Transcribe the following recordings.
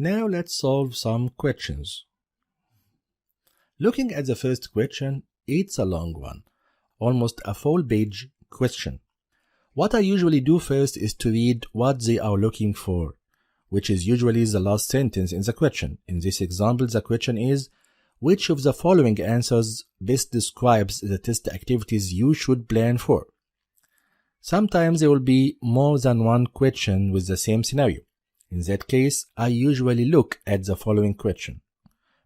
Now let's solve some questions. Looking at the first question, it's a long one, almost a full-page question. What I usually do first is to read what they are looking for, which is usually the last sentence in the question. In this example, the question is, which of the following answers best describes the test activities you should plan for? Sometimes there will be more than one question with the same scenario. In that case, I usually look at the following question.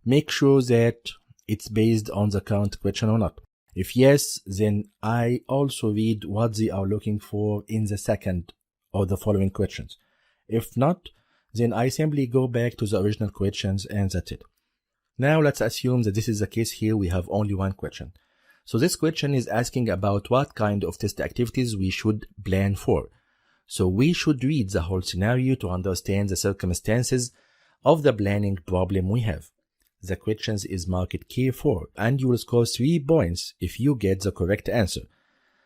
Make sure that it's based on the current question or not. If yes, then I also read what they are looking for in the second or the following questions. If not, then I simply go back to the original questions and that's it. Now let's assume that this is the case here. We have only one question. So this question is asking about what kind of test activities we should plan for. So we should read the whole scenario to understand the circumstances of the planning problem we have. The question is marked K4 and you will score 3 points if you get the correct answer.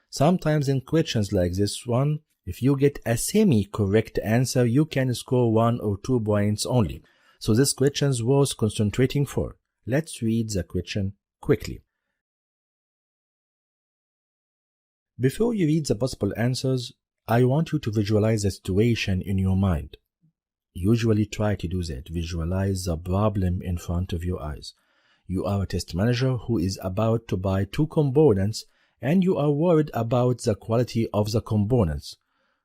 Sometimes in questions like this one, if you get a semi-correct answer, you can score 1 or 2 points only. So this question was concentrating for. Let's read the question quickly. Before you read the possible answers, I want you to visualize the situation in your mind. Usually try to do that. Visualize the problem in front of your eyes. You are a test manager who is about to buy 2 components and you are worried about the quality of the components.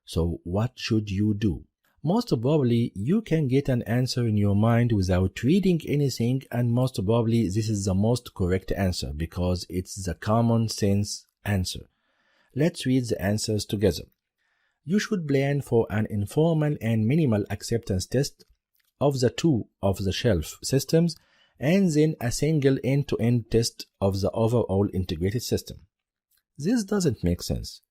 So what should you do? Most probably you can get an answer in your mind without reading anything, and most probably this is the most correct answer because it's the common sense answer. Let's read the answers together. You should plan for an informal and minimal acceptance test of the 2 off-the-shelf systems and then a single end-to-end test of the overall integrated system. This doesn't make sense.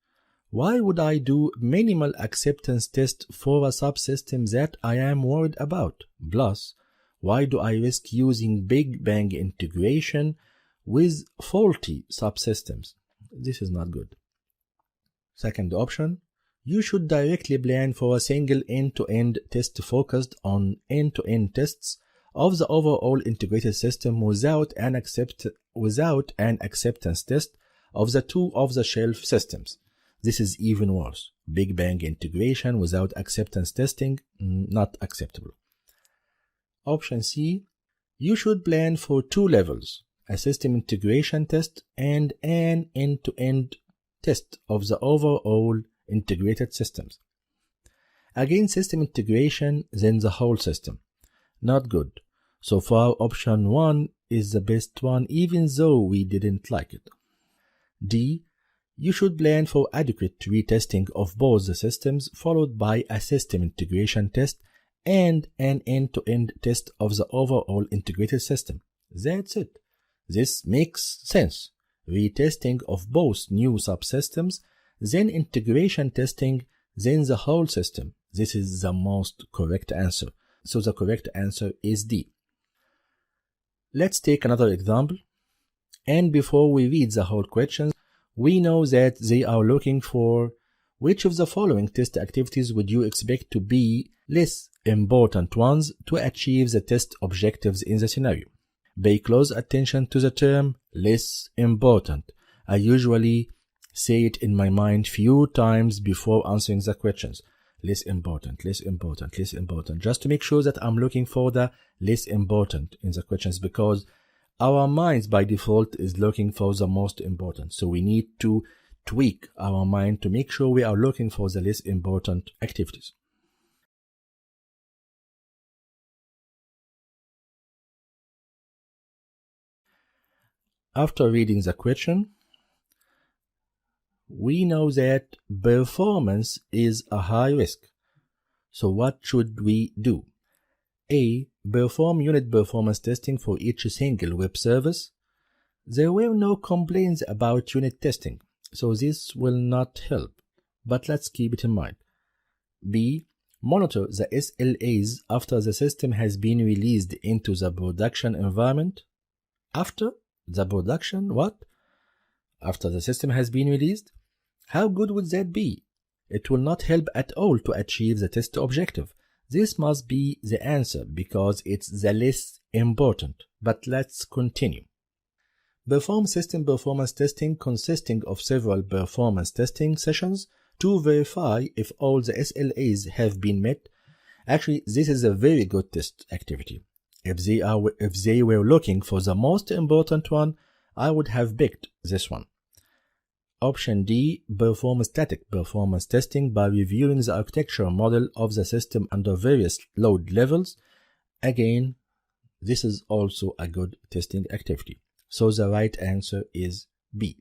Why would I do minimal acceptance test for a subsystem that I am worried about? Plus, why do I risk using Big Bang integration with faulty subsystems? This is not good. Second option. You should directly plan for a single end-to-end test focused on end-to-end tests of the overall integrated system without an acceptance test of the 2 off-the-shelf systems. This is even worse. Big Bang integration without acceptance testing, not acceptable. Option C. You should plan for 2 levels, a system integration test and an end-to-end test of the overall integrated systems. Again, system integration, then the whole system. Not good. So far, option 1 is the best one, even though we didn't like it. D. You should plan for adequate retesting of both the systems, followed by a system integration test and an end-to-end test of the overall integrated system. That's it. This makes sense. Retesting of both new subsystems, then integration testing, then the whole system. This is the most correct answer. So the correct answer is D. Let's take another example. And before we read the whole question, we know that they are looking for which of the following test activities would you expect to be less important ones to achieve the test objectives in the scenario. Pay close attention to the term less important. I usually say it in my mind few times before answering the questions. Less important, less important, less important. Just to make sure that I'm looking for the less important in the questions, because our minds by default is looking for the most important. So we need to tweak our mind to make sure we are looking for the less important activities. After reading the question, we know that performance is a high risk. So what should we do? A. Perform unit performance testing for each single web service. There were no complaints about unit testing, so this will not help, but let's keep it in mind. B. Monitor the SLAs after the system has been released into the production environment. After the production, what? After the system has been released? How good would that be? It will not help at all to achieve the test objective. This must be the answer because it's the least important, but let's continue. Perform system performance testing consisting of several performance testing sessions to verify if all the SLAs have been met. Actually, this is a very good test activity. If they were looking for the most important one, I would have picked this one. Option D, perform static performance testing by reviewing the architecture model of the system under various load levels. Again, this is also a good testing activity. So the right answer is B.